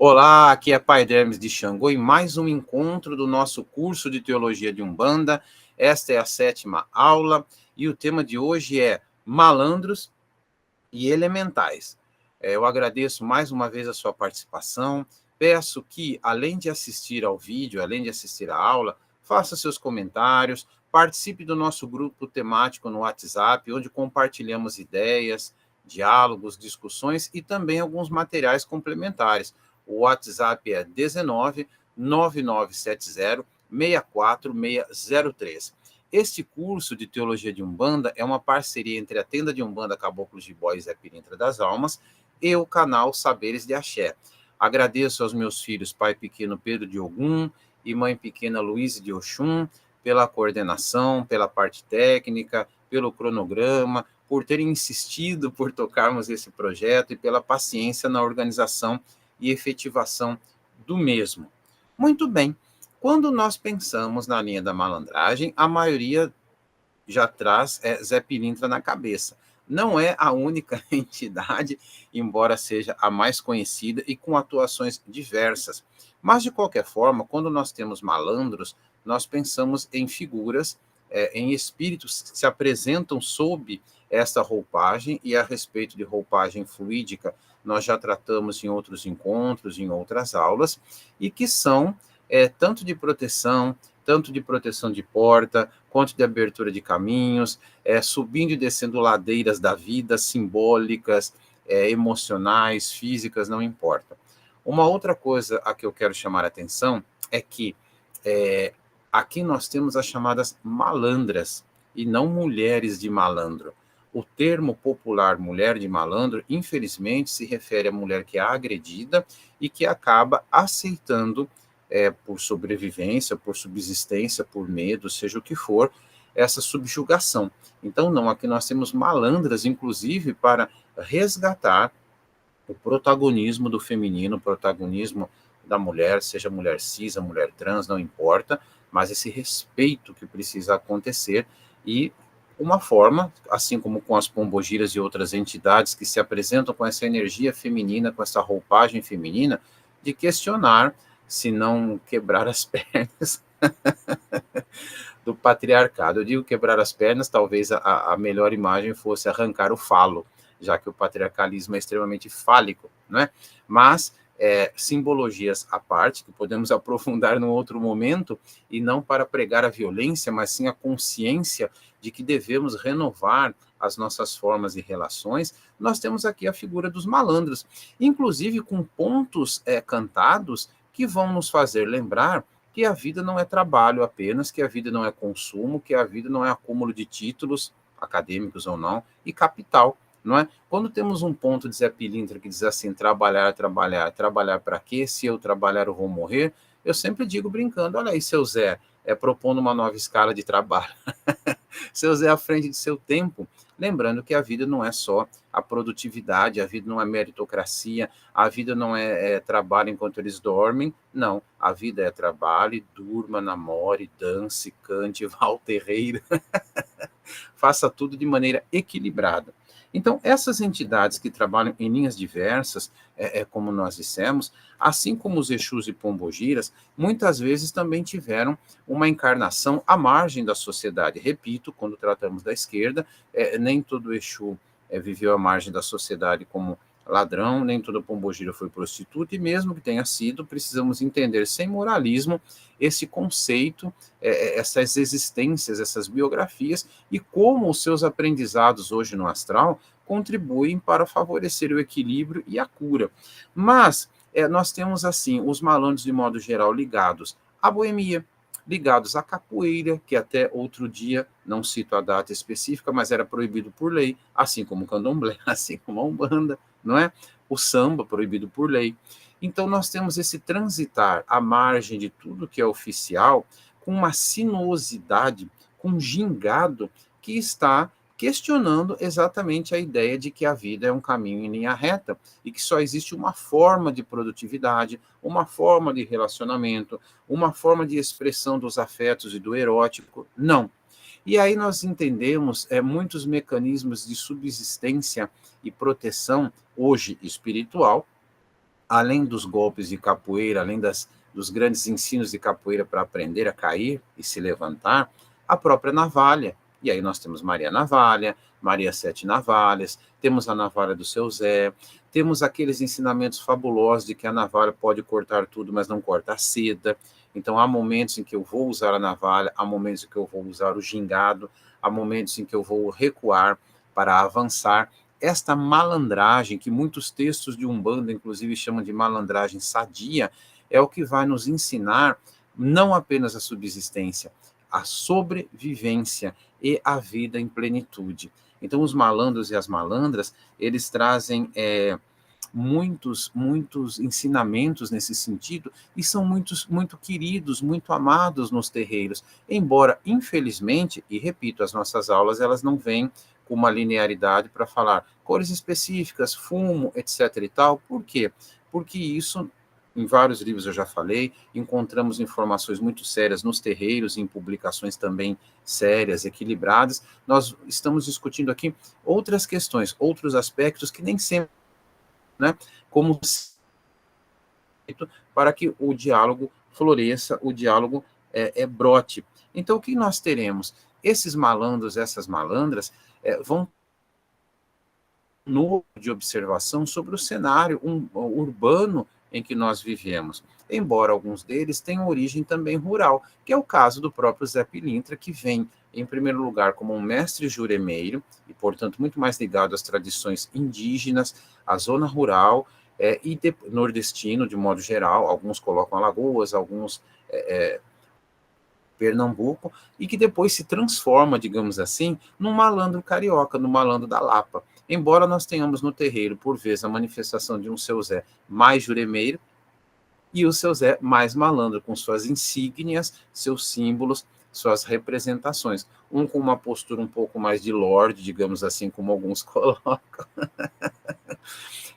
Olá, aqui é Pai Hermes de Xangô e mais um encontro do nosso curso de Teologia de Umbanda. Esta é a 7ª aula e o tema de hoje é Malandros e Elementais. Eu agradeço mais uma vez a sua participação. Peço que, além de assistir ao vídeo, além de assistir à aula, faça seus comentários, participe do nosso grupo temático no WhatsApp, onde compartilhamos ideias, diálogos, discussões e também alguns materiais complementares. O WhatsApp é 19 9970 64603. Este curso de Teologia de Umbanda é uma parceria entre a Tenda de Umbanda Caboclos de Bó e Zé Pilintra das Almas e o canal Saberes de Axé. Agradeço aos meus filhos, pai pequeno Pedro de Ogum e mãe pequena Luísa de Oxum, pela coordenação, pela parte técnica, pelo cronograma, por terem insistido por tocarmos esse projeto e pela paciência na organização e efetivação do mesmo. Muito bem, quando nós pensamos na linha da malandragem, a maioria já traz Zé Pilintra na cabeça. Não é a única entidade, embora seja a mais conhecida e com atuações diversas. Mas, de qualquer forma, quando nós temos malandros, nós pensamos em figuras, em espíritos que se apresentam sob essa roupagem, e a respeito de roupagem fluídica, nós já tratamos em outros encontros, em outras aulas, e que são tanto de proteção de porta, quanto de abertura de caminhos, subindo e descendo ladeiras da vida, simbólicas, emocionais, físicas, não importa. Uma outra coisa a que eu quero chamar a atenção é que aqui nós temos as chamadas malandras, e não mulheres de malandro. O termo popular mulher de malandro, infelizmente, se refere à mulher que é agredida e que acaba aceitando, por sobrevivência, por subsistência, por medo, seja o que for, essa subjugação. Então, não, aqui nós temos malandras, inclusive, para resgatar o protagonismo do feminino, o protagonismo da mulher, seja mulher cis, a mulher trans, não importa, mas esse respeito que precisa acontecer. E uma forma, assim como com as pombogiras e outras entidades que se apresentam com essa energia feminina, com essa roupagem feminina, de questionar se não quebrar as pernas do patriarcado. Eu digo quebrar as pernas, talvez a melhor imagem fosse arrancar o falo, já que o patriarcalismo é extremamente fálico, não é? Mas simbologias à parte, que podemos aprofundar num outro momento, e não para pregar a violência, mas sim a consciência de que devemos renovar as nossas formas de relações. Nós temos aqui a figura dos malandros, inclusive com pontos cantados que vão nos fazer lembrar que a vida não é trabalho apenas, que a vida não é consumo, que a vida não é acúmulo de títulos, acadêmicos ou não, e capital. Não é? Quando temos um ponto de Zé Pilintra que diz assim, trabalhar para quê? Se eu trabalhar eu vou morrer, eu sempre digo brincando, olha aí, seu Zé, propondo uma nova escala de trabalho. Seu Zé à frente de seu tempo, lembrando que a vida não é só a produtividade, a vida não é meritocracia, a vida não é trabalho enquanto eles dormem, não, a vida é trabalho, durma, namore, dance, cante, vá ao terreiro, faça tudo de maneira equilibrada. Então, essas entidades que trabalham em linhas diversas, como nós dissemos, assim como os Exus e Pombogiras, muitas vezes também tiveram uma encarnação à margem da sociedade. Repito, quando tratamos da esquerda, nem todo Exu viveu à margem da sociedade como ladrão, nem toda pombogira foi prostituta, e mesmo que tenha sido, precisamos entender sem moralismo esse conceito, essas existências, essas biografias, e como os seus aprendizados hoje no astral contribuem para favorecer o equilíbrio e a cura. Mas nós temos, assim, os malandros, de modo geral, ligados à boemia, ligados à capoeira, que até outro dia, não cito a data específica, mas era proibido por lei, assim como o candomblé, assim como a umbanda, não é? O samba, proibido por lei. Então, nós temos esse transitar à margem de tudo que é oficial, com uma sinuosidade, com um gingado que está questionando exatamente a ideia de que a vida é um caminho em linha reta e que só existe uma forma de produtividade, uma forma de relacionamento, uma forma de expressão dos afetos e do erótico. Não. E aí nós entendemos muitos mecanismos de subsistência e proteção, hoje espiritual, além dos golpes de capoeira, além dos grandes ensinos de capoeira para aprender a cair e se levantar, a própria navalha. E aí nós temos Maria Navalha, Maria Sete Navalhas, temos a navalha do seu Zé, temos aqueles ensinamentos fabulosos de que a navalha pode cortar tudo, mas não corta a seda. Então há momentos em que eu vou usar a navalha, há momentos em que eu vou usar o gingado, há momentos em que eu vou recuar para avançar. Esta malandragem, que muitos textos de Umbanda, inclusive, chamam de malandragem sadia, é o que vai nos ensinar não apenas a subsistência, a sobrevivência e a vida em plenitude. Então, os malandros e as malandras, eles trazem muitos ensinamentos nesse sentido e são muito queridos, muito amados nos terreiros, embora, infelizmente, e repito, as nossas aulas, elas não vêm com uma linearidade para falar cores específicas, fumo, etc e tal. Por quê? Porque isso, em vários livros eu já falei, encontramos informações muito sérias nos terreiros, em publicações também sérias, equilibradas. Nós estamos discutindo aqui outras questões, outros aspectos que nem sempre, né, como para que o diálogo floresça, o diálogo brote. Então, o que nós teremos? Esses malandros, essas malandras, vão novo de observação sobre o cenário urbano em que nós vivemos, embora alguns deles tenham origem também rural, que é o caso do próprio Zé Pilintra, que vem, em primeiro lugar, como um mestre juremeiro, e, portanto, muito mais ligado às tradições indígenas, à zona rural, nordestino, de modo geral. Alguns colocam Alagoas, alguns Pernambuco, e que depois se transforma, digamos assim, num malandro carioca, num malandro da Lapa. Embora nós tenhamos no terreiro, por vezes, a manifestação de um seu Zé mais juremeiro e o seu Zé mais malandro, com suas insígnias, seus símbolos, suas representações. Um com uma postura um pouco mais de lorde, digamos assim, como alguns colocam,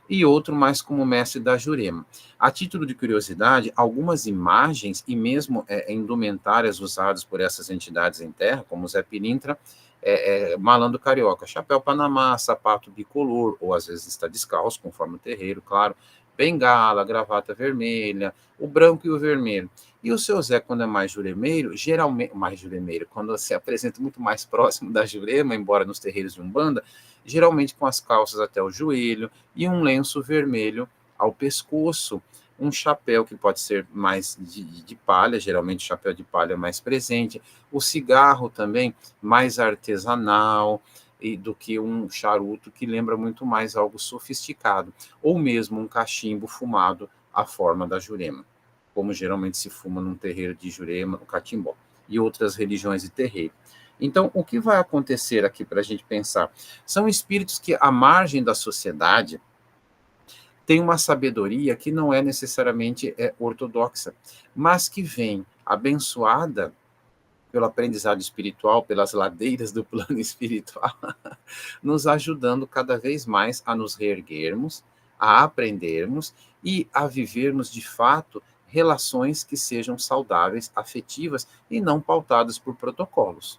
e outro mais como mestre da Jurema. A título de curiosidade, algumas imagens e mesmo indumentárias usadas por essas entidades em terra, como Zé Pilintra, malandro carioca, chapéu panamá, sapato bicolor, ou às vezes está descalço, conforme o terreiro, claro, bengala, gravata vermelha, o branco e o vermelho. E o seu Zé, quando é mais juremeiro, geralmente, mais juremeiro, quando se apresenta muito mais próximo da Jurema, embora nos terreiros de Umbanda, geralmente com as calças até o joelho e um lenço vermelho ao pescoço, um chapéu que pode ser mais de palha, geralmente chapéu de palha mais presente, o cigarro também mais artesanal do que um charuto, que lembra muito mais algo sofisticado, ou mesmo um cachimbo fumado à forma da Jurema, como geralmente se fuma num terreiro de Jurema, no Catimbó, e outras religiões de terreiro. Então, o que vai acontecer aqui para a gente pensar? São espíritos que, à margem da sociedade, têm uma sabedoria que não é necessariamente ortodoxa, mas que vem abençoada pelo aprendizado espiritual, pelas ladeiras do plano espiritual, nos ajudando cada vez mais a nos reerguermos, a aprendermos e a vivermos de fato relações que sejam saudáveis, afetivas e não pautadas por protocolos,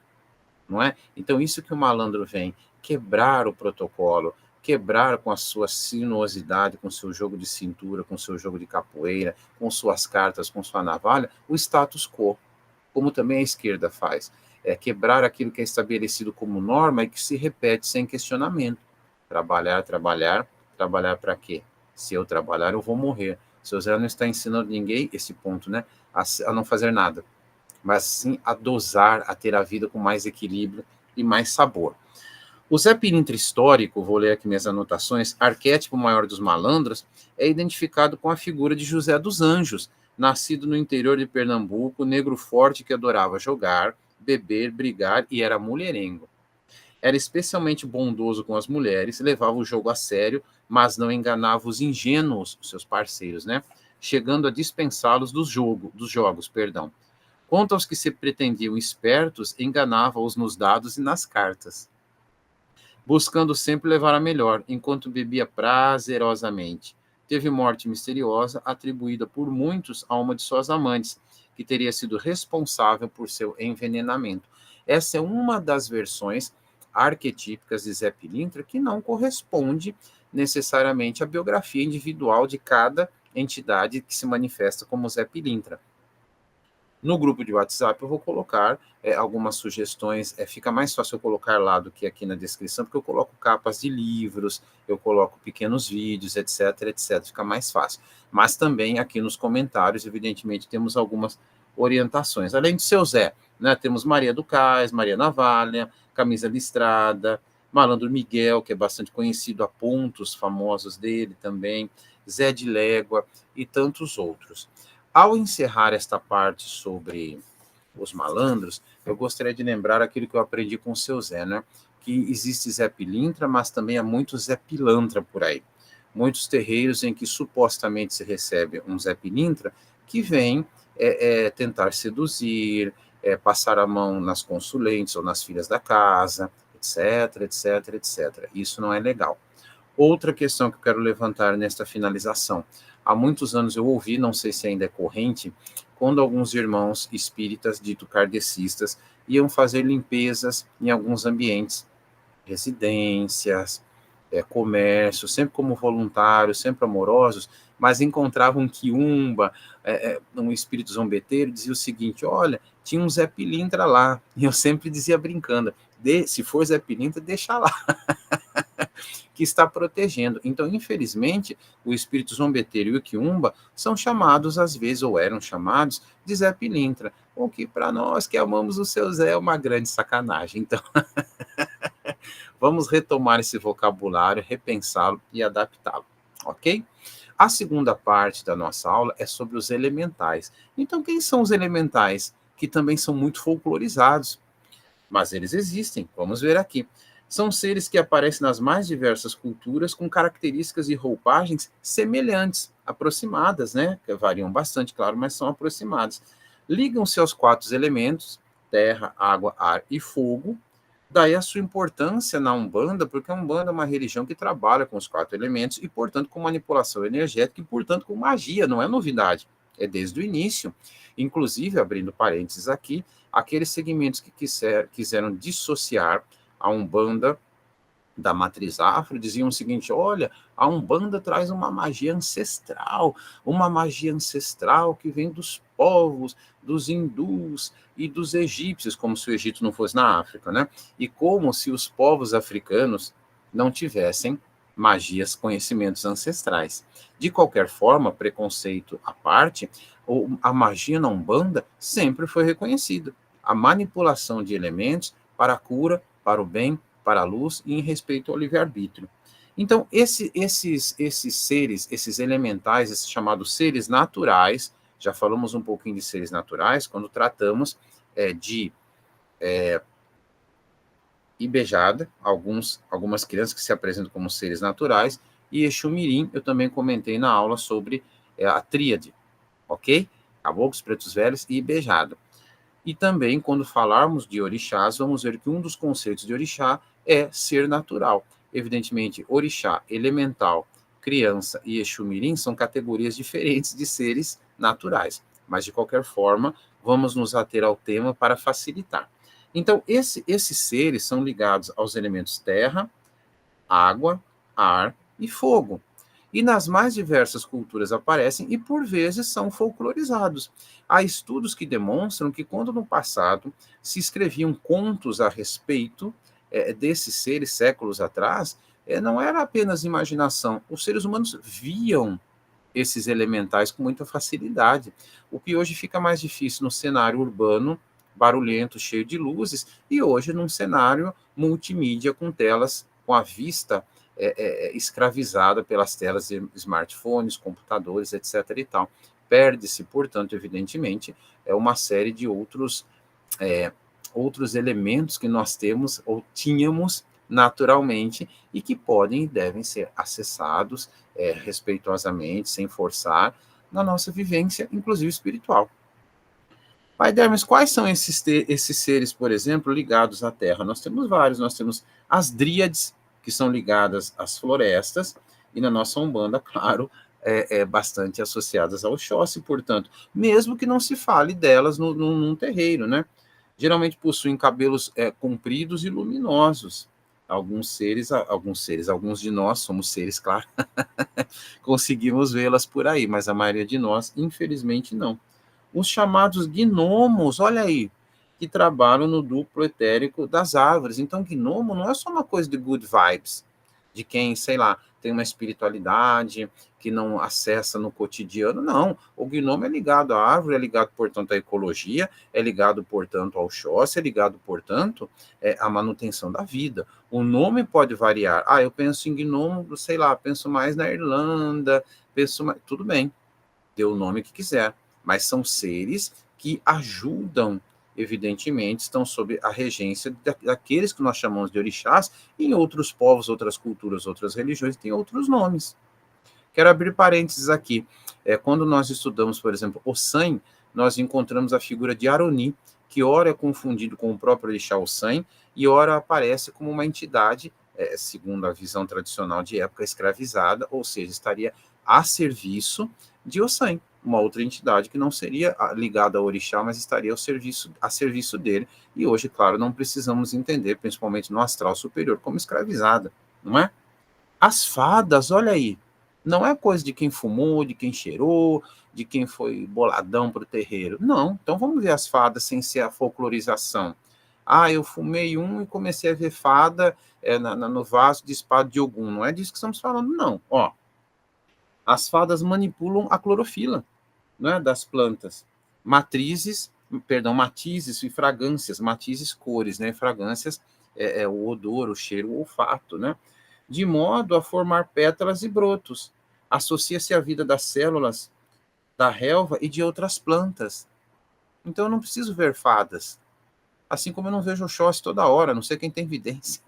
não é? Então, isso que o malandro vem quebrar o protocolo, quebrar com a sua sinuosidade, com o seu jogo de cintura, com o seu jogo de capoeira, com suas cartas, com sua navalha, o status quo, como também a esquerda faz. É quebrar aquilo que é estabelecido como norma e que se repete sem questionamento. Trabalhar, trabalhar, trabalhar para quê? Se eu trabalhar, eu vou morrer. O seu Zé não está ensinando ninguém esse ponto, né? A não fazer nada, mas sim a dosar, a ter a vida com mais equilíbrio e mais sabor. O Zé Pilintra histórico, vou ler aqui minhas anotações, arquétipo maior dos malandros, é identificado com a figura de José dos Anjos, nascido no interior de Pernambuco, negro forte que adorava jogar, beber, brigar e era mulherengo. Era especialmente bondoso com as mulheres, levava o jogo a sério, mas não enganava os ingênuos, os seus parceiros, né? Chegando a dispensá-los dos jogos, perdão. Quanto aos que se pretendiam espertos, enganava-os nos dados e nas cartas, buscando sempre levar a melhor, enquanto bebia prazerosamente. Teve morte misteriosa, atribuída por muitos a uma de suas amantes, que teria sido responsável por seu envenenamento. Essa é uma das versões arquetípicas de Zé Pilintra que não corresponde necessariamente à biografia individual de cada entidade que se manifesta como Zé Pilintra. No grupo de WhatsApp eu vou colocar algumas sugestões, fica mais fácil eu colocar lá do que aqui na descrição, porque eu coloco capas de livros, eu coloco pequenos vídeos, etc, etc, fica mais fácil. Mas também aqui nos comentários, evidentemente, temos algumas orientações. Além do seu Zé, né, temos Maria do Cais, Maria Navalha, Camisa Listrada, Malandro Miguel, que é bastante conhecido, há pontos famosos dele também, Zé de Légua e tantos outros. Ao encerrar esta parte sobre os malandros, eu gostaria de lembrar aquilo que eu aprendi com o seu Zé, né? Que existe Zé Pilintra, mas também há muito Zé Pilantra por aí. Muitos terreiros em que supostamente se recebe um Zé Pilintra que vem tentar seduzir, passar a mão nas consulentes ou nas filhas da casa, etc, etc, etc. Isso não é legal. Outra questão que eu quero levantar nesta finalização. Há muitos anos eu ouvi, não sei se ainda é corrente, quando alguns irmãos espíritas, dito kardecistas, iam fazer limpezas em alguns ambientes, residências, comércio, sempre como voluntários, sempre amorosos, mas encontravam um quiumba, um espírito zombeteiro, dizia o seguinte: olha, tinha um Zé Pilintra lá, e eu sempre dizia brincando, se for Zé Pilintra, deixa lá. Que está protegendo. Então, infelizmente, o espírito zombeteiro e o quiumba são chamados, às vezes, ou eram chamados, de Zé Pilintra, o que para nós que amamos o seu Zé é uma grande sacanagem. Então, vamos retomar esse vocabulário, repensá-lo e adaptá-lo, ok? A segunda parte da nossa aula é sobre os elementais. Então, quem são os elementais? Que também são muito folclorizados, mas eles existem, vamos ver aqui. São seres que aparecem nas mais diversas culturas com características e roupagens semelhantes, aproximadas, né? Que variam bastante, claro, mas são aproximadas. Ligam-se aos 4 elementos, terra, água, ar e fogo. Daí a sua importância na Umbanda, porque a Umbanda é uma religião que trabalha com os 4 elementos e, portanto, com manipulação energética e, portanto, com magia, não é novidade, é desde o início. Inclusive, abrindo parênteses aqui, aqueles segmentos que quiseram dissociar a Umbanda da matriz afro diziam o seguinte: olha, a Umbanda traz uma magia ancestral que vem dos povos, dos hindus e dos egípcios, como se o Egito não fosse na África, né? E como se os povos africanos não tivessem magias, conhecimentos ancestrais. De qualquer forma, preconceito à parte, a magia na Umbanda sempre foi reconhecida. A manipulação de elementos para a cura, para o bem, para a luz e em respeito ao livre-arbítrio. Então, esses seres, esses elementais, esses chamados seres naturais, já falamos um pouquinho de seres naturais quando tratamos de Ibejada, algumas crianças que se apresentam como seres naturais, e Exu Mirim, eu também comentei na aula sobre a tríade, ok? Caboclos, Pretos Velhos e Ibejada. E também, quando falarmos de orixás, vamos ver que um dos conceitos de orixá é ser natural. Evidentemente, orixá, elemental, criança e Exu Mirim são categorias diferentes de seres naturais. Mas, de qualquer forma, vamos nos ater ao tema para facilitar. Então, esses seres são ligados aos elementos terra, água, ar e fogo. E nas mais diversas culturas aparecem e, por vezes, são folclorizados. Há estudos que demonstram que, quando no passado se escreviam contos a respeito desses seres séculos atrás, não era apenas imaginação. Os seres humanos viam esses elementais com muita facilidade, o que hoje fica mais difícil no cenário urbano, barulhento, cheio de luzes, e hoje num cenário multimídia com telas, com a vista escravizada pelas telas de smartphones, computadores, etc. e tal. Perde-se, portanto, evidentemente, uma série de outros elementos que nós temos ou tínhamos naturalmente e que podem e devem ser acessados respeitosamente, sem forçar, na nossa vivência, inclusive espiritual. Pai Dermes, quais são esses seres, por exemplo, ligados à Terra? Nós temos vários, nós temos as dríades, que são ligadas às florestas, e na nossa Umbanda, claro, bastante associadas ao Oxóssi, portanto, mesmo que não se fale delas num terreiro, né? Geralmente possuem cabelos compridos e luminosos, Alguns de nós somos seres, claro, conseguimos vê-las por aí, mas a maioria de nós, infelizmente, não. Os chamados gnomos, olha aí, que trabalham no duplo etérico das árvores. Então, gnomo não é só uma coisa de good vibes, de quem, sei lá, tem uma espiritualidade que não acessa no cotidiano. Não, o gnomo é ligado à árvore, é ligado, portanto, à ecologia, é ligado, portanto, ao Oxóssi, é ligado, portanto, à manutenção da vida. O nome pode variar. Ah, eu penso em gnomo, sei lá, penso mais na Irlanda, penso mais... Tudo bem, dê o nome que quiser, mas são seres que ajudam, evidentemente, estão sob a regência daqueles que nós chamamos de orixás, e em outros povos, outras culturas, outras religiões, têm outros nomes. Quero abrir parênteses aqui. Quando nós estudamos, por exemplo, Ossan, nós encontramos a figura de Aroni, que ora é confundido com o próprio orixá Ossan, e ora aparece como uma entidade, segundo a visão tradicional de época, escravizada, ou seja, estaria a serviço de Ossan, uma outra entidade que não seria ligada ao orixá, mas estaria a serviço dele. E hoje, claro, não precisamos entender, principalmente no astral superior, como escravizada, não é? As fadas, olha aí, não é coisa de quem fumou, de quem cheirou, de quem foi boladão pro terreiro. Não, então vamos ver as fadas sem ser a folclorização. Ah, eu fumei e comecei a ver fada no vaso de espada de Ogum. Não é disso que estamos falando, não. Ó, as fadas manipulam a clorofila, né, das plantas. Matizes e fragrâncias, matizes, cores, né, fragrâncias, o odor, o cheiro, o olfato, né, de modo a formar pétalas e brotos. Associa-se à vida das células da relva e de outras plantas. Então eu não preciso ver fadas, assim como eu não vejo Oxóssi toda hora, não sei quem tem evidência,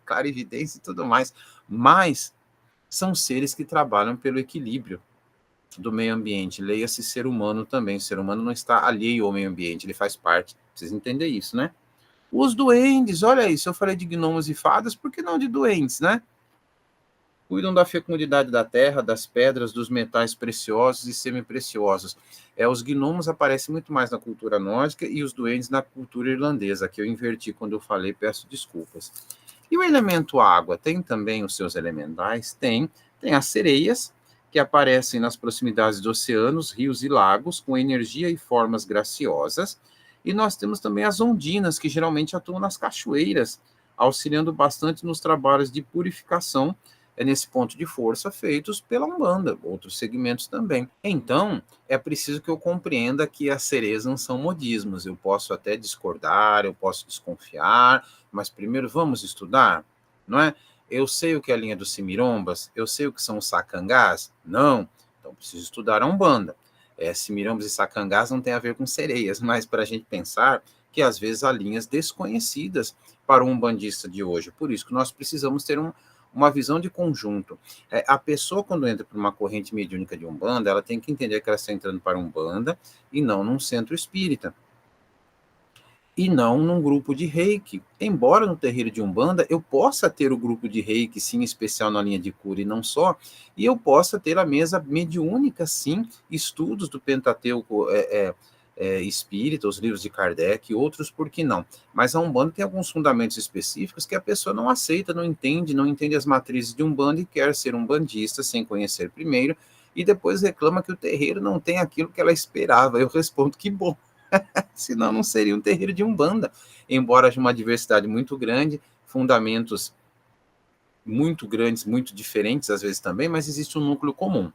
clarividência e tudo mais, mas são seres que trabalham pelo equilíbrio do meio ambiente. Leia-se ser humano também. O ser humano não está alheio ao meio ambiente, ele faz parte. Precisa entender isso, né? Os duendes, olha aí, se eu falei de gnomos e fadas, por que não de duendes, né? Cuidam da fecundidade da terra, das pedras, dos metais preciosos e semipreciosos. Os gnomos aparecem muito mais na cultura nórdica e os duendes na cultura irlandesa, que eu inverti quando eu falei, peço desculpas. E o elemento água tem também os seus elementais? Tem as sereias, que aparecem nas proximidades dos oceanos, rios e lagos, com energia e formas graciosas. E nós temos também as ondinas, que geralmente atuam nas cachoeiras, auxiliando bastante nos trabalhos de purificação, nesse ponto de força, feitos pela Umbanda, outros segmentos também. Então, é preciso que eu compreenda que as sereias não são modismos. Eu posso até discordar, eu posso desconfiar, mas primeiro vamos estudar, não é? Eu sei o que é a linha dos Simirombas, eu sei o que são os Sacangás? Não, então preciso estudar a Umbanda. Simirombas e Sacangás não tem a ver com sereias, mas para a gente pensar que às vezes há linhas desconhecidas para o umbandista de hoje. Por isso que nós precisamos ter uma visão de conjunto. A pessoa, quando entra para uma corrente mediúnica de Umbanda, ela tem que entender que ela está entrando para Umbanda e não num centro espírita. E não num grupo de reiki. Embora no terreiro de Umbanda eu possa ter o grupo de reiki, sim, especial na linha de cura e não só, e eu possa ter a mesa mediúnica, sim, estudos do Pentateuco espírita, os livros de Kardec e outros, por que não? Mas a Umbanda tem alguns fundamentos específicos que a pessoa não aceita, não entende as matrizes de Umbanda e quer ser umbandista sem conhecer primeiro, e depois reclama que o terreiro não tem aquilo que ela esperava. Eu respondo que bom. Senão não seria um terreiro de Umbanda, embora haja uma diversidade muito grande, fundamentos muito grandes, muito diferentes às vezes também, mas existe um núcleo comum.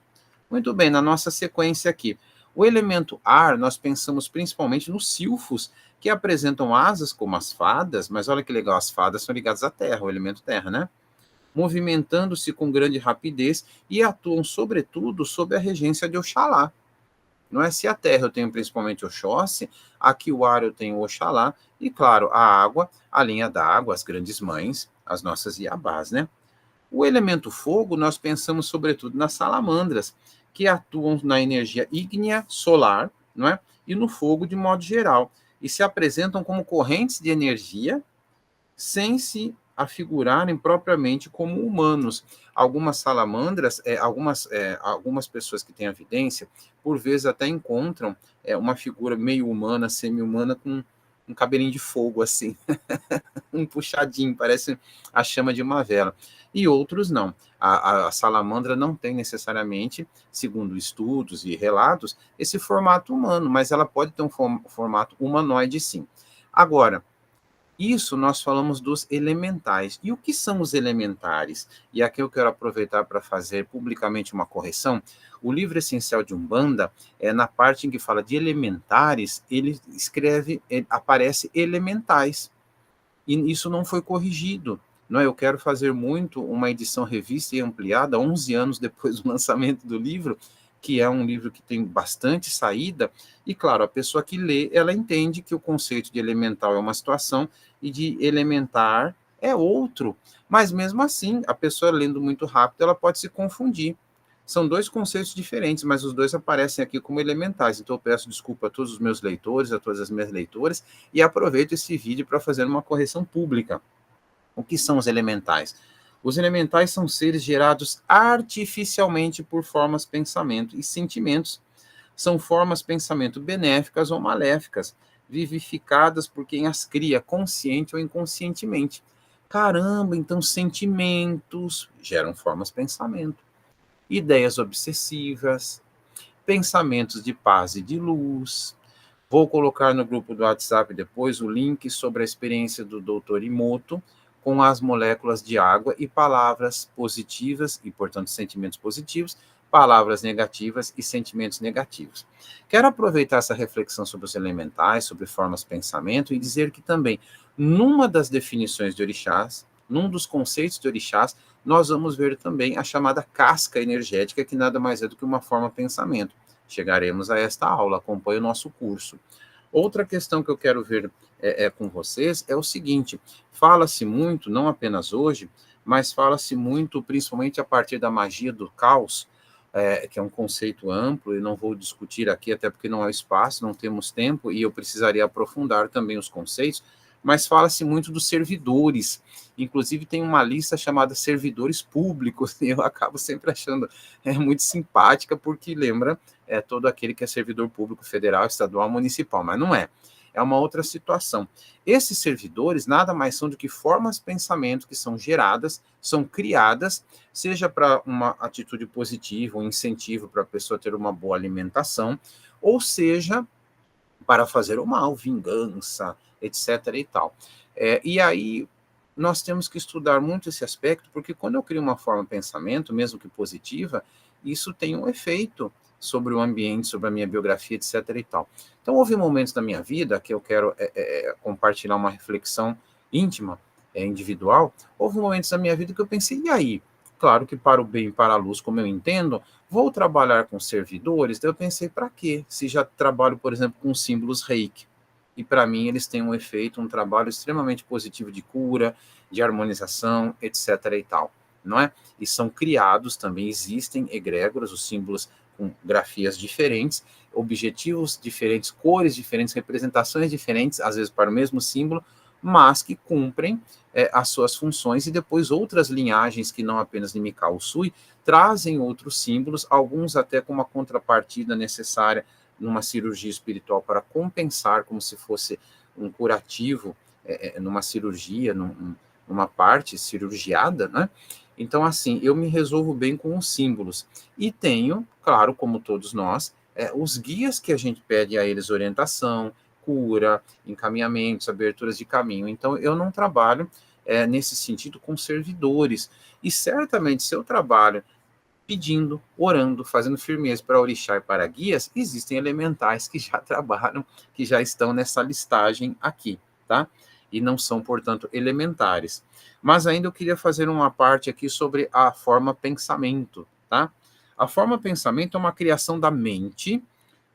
Muito bem, na nossa sequência aqui, o elemento ar, nós pensamos principalmente nos silfos, que apresentam asas como as fadas, mas olha que legal, as fadas são ligadas à terra, o elemento terra, né? Movimentando-se com grande rapidez e atuam sobretudo sob a regência de Oxalá. Não é? Se a terra eu tenho principalmente Oxóssi, aqui o ar eu tenho Oxalá, e claro, a água, a linha da água, as grandes mães, as nossas Iabás, né? O elemento fogo, nós pensamos sobretudo nas salamandras, que atuam na energia ígnea solar, não é? E no fogo de modo geral, e se apresentam como correntes de energia, sem se afigurarem propriamente como humanos. Algumas salamandras, algumas pessoas que têm evidência, por vezes até encontram uma figura meio humana, semi-humana, com um cabelinho de fogo, assim, um puxadinho, parece a chama de uma vela. E outros não. A salamandra não tem necessariamente, segundo estudos e relatos, esse formato humano, mas ela pode ter um formato humanoide, sim. Agora, isso nós falamos dos elementais. E o que são os elementares? E aqui eu quero aproveitar para fazer publicamente uma correção. O livro essencial de Umbanda, na parte em que fala de elementares, ele escreve, aparece elementais. E isso não foi corrigido. Não é? Eu quero fazer muito uma edição revista e ampliada, 11 anos depois do lançamento do livro, que é um livro que tem bastante saída, e claro, a pessoa que lê, ela entende que o conceito de elemental é uma situação e de elementar é outro, mas mesmo assim, a pessoa lendo muito rápido, ela pode se confundir. São dois conceitos diferentes, mas os dois aparecem aqui como elementais, então eu peço desculpa a todos os meus leitores, a todas as minhas leitoras, e aproveito esse vídeo para fazer uma correção pública. O que são os elementais? Os elementais são seres gerados artificialmente por formas pensamento e sentimentos. São formas pensamento benéficas ou maléficas, vivificadas por quem as cria, consciente ou inconscientemente. Caramba, então sentimentos geram formas pensamento, ideias obsessivas, pensamentos de paz e de luz. Vou colocar no grupo do WhatsApp depois o link sobre a experiência do Dr. Emoto com as moléculas de água e palavras positivas, e, portanto, sentimentos positivos, palavras negativas e sentimentos negativos. Quero aproveitar essa reflexão sobre os elementais, sobre formas de pensamento, e dizer que também, numa das definições de orixás, num dos conceitos de orixás, nós vamos ver também a chamada casca energética, que nada mais é do que uma forma de pensamento. Chegaremos a esta aula, acompanhe o nosso curso. Outra questão que eu quero ver com vocês é o seguinte: fala-se muito, não apenas hoje, mas fala-se muito, principalmente a partir da magia do caos, que é um conceito amplo, e não vou discutir aqui, até porque não há espaço, não temos tempo, e eu precisaria aprofundar também os conceitos, mas fala-se muito dos servidores. Inclusive tem uma lista chamada servidores públicos, e eu acabo sempre achando muito simpática, porque lembra todo aquele que é servidor público federal, estadual, municipal, mas não é. É uma outra situação. Esses servidores nada mais são do que formas de pensamento que são geradas, são criadas, seja para uma atitude positiva, um incentivo para a pessoa ter uma boa alimentação, ou seja, para fazer o mal, vingança, etc. e tal. E aí nós temos que estudar muito esse aspecto, porque quando eu crio uma forma de pensamento, mesmo que positiva, isso tem um efeito sobre o ambiente, sobre a minha biografia, etc. e tal. Então, houve momentos da minha vida que eu quero compartilhar uma reflexão íntima, individual. Houve momentos da minha vida que eu pensei, e aí? Claro que para o bem e para a luz, como eu entendo, vou trabalhar com servidores. Daí eu pensei, para quê? Se já trabalho, por exemplo, com símbolos reiki. E para mim eles têm um efeito, um trabalho extremamente positivo de cura, de harmonização, etc. e tal, não é? E são criados também, existem egrégoras, os símbolos com grafias diferentes, objetivos diferentes, cores diferentes, representações diferentes, às vezes para o mesmo símbolo, mas que cumprem as suas funções, e depois outras linhagens que não apenas Nimikau Usui trazem outros símbolos, alguns até com uma contrapartida necessária numa cirurgia espiritual para compensar, como se fosse um curativo numa cirurgia, numa parte cirurgiada, né? Então, assim, eu me resolvo bem com os símbolos. E tenho, claro, como todos nós, os guias que a gente pede a eles orientação, cura, encaminhamentos, aberturas de caminho. Então, eu não trabalho nesse sentido com servidores. E certamente, se eu trabalho pedindo, orando, fazendo firmeza para orixá e para guias, existem elementais que já trabalham, que já estão nessa listagem aqui, tá? E não são, portanto, elementares. Mas ainda eu queria fazer uma parte aqui sobre a forma pensamento, tá? A forma pensamento é uma criação da mente,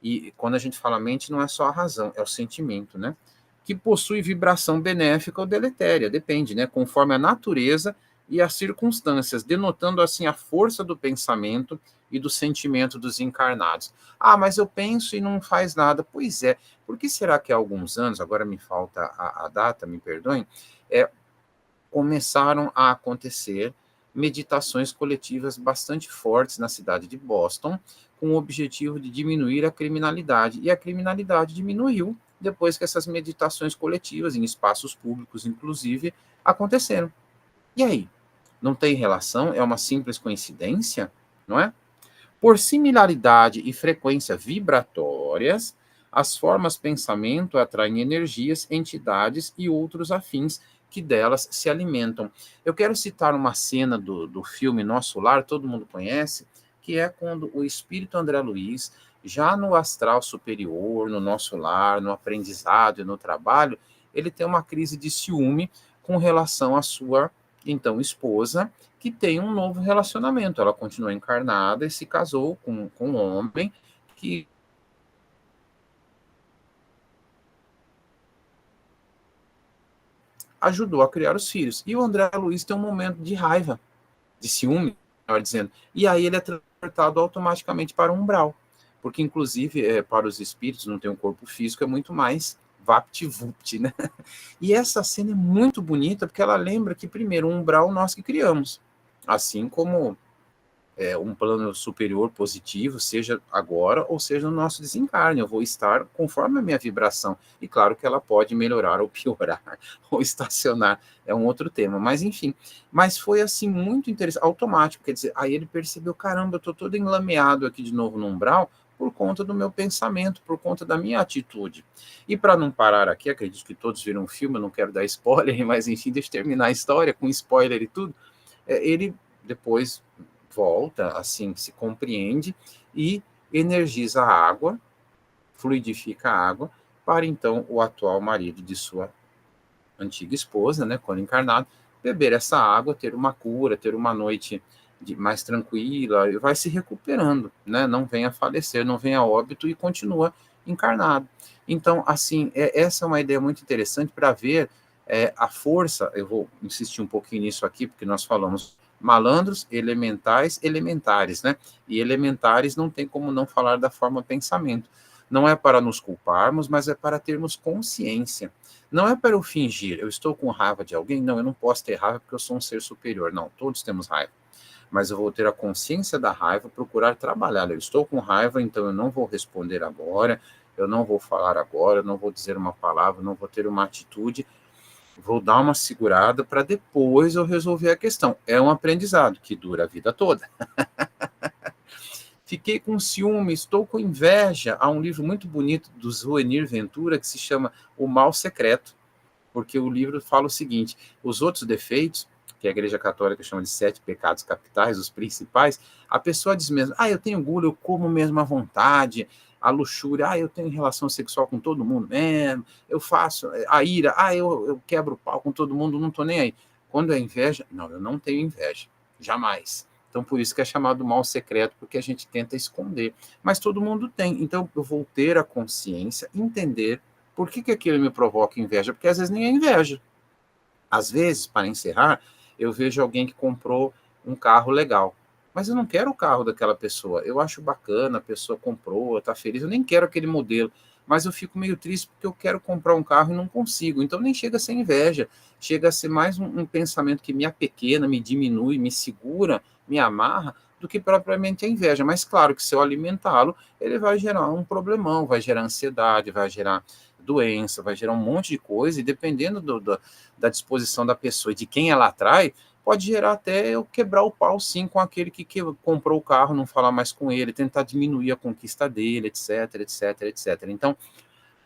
e quando a gente fala mente, não é só a razão, é o sentimento, né? Que possui vibração benéfica ou deletéria, depende, né? Conforme a natureza e as circunstâncias, denotando assim a força do pensamento e do sentimento dos encarnados. Ah, mas eu penso e não faz nada. Pois é, por que será que há alguns anos, agora me falta a data, me perdoem, começaram a acontecer meditações coletivas bastante fortes na cidade de Boston, com o objetivo de diminuir a criminalidade. E a criminalidade diminuiu depois que essas meditações coletivas, em espaços públicos, inclusive, aconteceram. E aí? Não tem relação? É uma simples coincidência? Não é? Por similaridade e frequência vibratórias, as formas pensamento atraem energias, entidades e outros afins que delas se alimentam. Eu quero citar uma cena do filme Nosso Lar, todo mundo conhece, que é quando o espírito André Luiz, já no astral superior, no nosso lar, no aprendizado e no trabalho, ele tem uma crise de ciúme com relação à sua, então, esposa, que tem um novo relacionamento. Ela continua encarnada e se casou com um homem que ajudou a criar os filhos. E o André Luiz tem um momento de raiva, de ciúme, melhor dizendo. E aí ele é transportado automaticamente para o umbral. Porque, inclusive, para os espíritos, não tem um corpo físico, é muito mais vapt-vupt, né? E essa cena é muito bonita, porque ela lembra que, primeiro, o umbral nós que criamos. Assim como um plano superior positivo, seja agora ou seja no nosso desencarne. Eu vou estar conforme a minha vibração. E claro que ela pode melhorar ou piorar, ou estacionar. É um outro tema. Mas enfim. Mas foi assim muito interessante, automático. Quer dizer, aí ele percebeu, caramba, eu estou todo enlameado aqui de novo no umbral por conta do meu pensamento, por conta da minha atitude. E para não parar aqui, acredito que todos viram o filme, eu não quero dar spoiler, mas enfim, deixa eu terminar a história com spoiler e tudo. Ele depois volta, assim, se compreende e energiza a água, fluidifica a água, para então o atual marido de sua antiga esposa, né, quando encarnado, beber essa água, ter uma cura, ter uma noite mais tranquila, e vai se recuperando, né, não vem a falecer, não vem a óbito e continua encarnado. Então, assim, essa é uma ideia muito interessante para ver a força, eu vou insistir um pouquinho nisso aqui, porque nós falamos malandros, elementais, elementares, né? E elementares não tem como não falar da forma pensamento. Não é para nos culparmos, mas é para termos consciência. Não é para eu fingir, eu estou com raiva de alguém, não, eu não posso ter raiva porque eu sou um ser superior. Não, todos temos raiva. Mas eu vou ter a consciência da raiva, procurar trabalhar. Eu estou com raiva, então eu não vou responder agora, eu não vou falar agora, eu não vou dizer uma palavra, não vou ter uma atitude, vou dar uma segurada para depois eu resolver a questão. É um aprendizado que dura a vida toda. Fiquei com ciúme, estou com inveja. Há um livro muito bonito do Zuenir Ventura que se chama O Mal Secreto, porque o livro fala o seguinte: os outros defeitos, que a Igreja Católica chama de 7 pecados capitais, os principais, a pessoa diz mesmo, eu tenho gula, eu como mesmo à vontade, a luxúria, eu tenho relação sexual com todo mundo mesmo, eu faço, a ira, eu quebro o pau com todo mundo, não estou nem aí. Quando é inveja, não, eu não tenho inveja, jamais. Então, por isso que é chamado mal secreto, porque a gente tenta esconder. Mas todo mundo tem. Então, eu vou ter a consciência, entender por que aquilo me provoca inveja, porque às vezes nem é inveja. Às vezes, para encerrar, eu vejo alguém que comprou um carro legal, mas eu não quero o carro daquela pessoa. Eu acho bacana, a pessoa comprou, está feliz, eu nem quero aquele modelo, mas eu fico meio triste porque eu quero comprar um carro e não consigo. Então nem chega a ser inveja, chega a ser mais um pensamento que me apequena, me diminui, me segura, me amarra, do que propriamente a inveja. Mas claro que se eu alimentá-lo, ele vai gerar um problemão, vai gerar ansiedade, vai gerar doença, vai gerar um monte de coisa, e dependendo da disposição da pessoa e de quem ela atrai, pode gerar até eu quebrar o pau, sim, com aquele que comprou o carro, não falar mais com ele, tentar diminuir a conquista dele, etc, etc, etc. Então,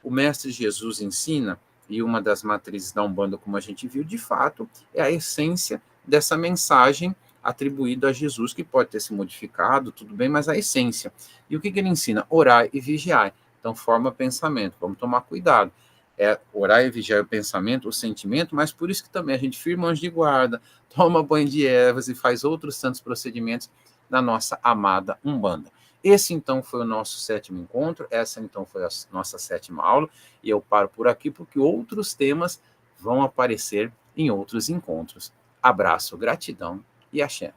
o Mestre Jesus ensina, e uma das matrizes da Umbanda, como a gente viu, de fato, é a essência dessa mensagem atribuída a Jesus, que pode ter se modificado, tudo bem, mas a essência. E o que ele ensina? Orar e vigiar. Então, forma pensamento. Vamos tomar cuidado. Orar e vigiar o pensamento, o sentimento, mas por isso que também a gente firma anjo de guarda, toma banho de ervas e faz outros santos procedimentos na nossa amada Umbanda. Esse, então, foi o nosso 7º encontro, essa, então, foi a nossa 7ª aula, e eu paro por aqui porque outros temas vão aparecer em outros encontros. Abraço, gratidão e axé.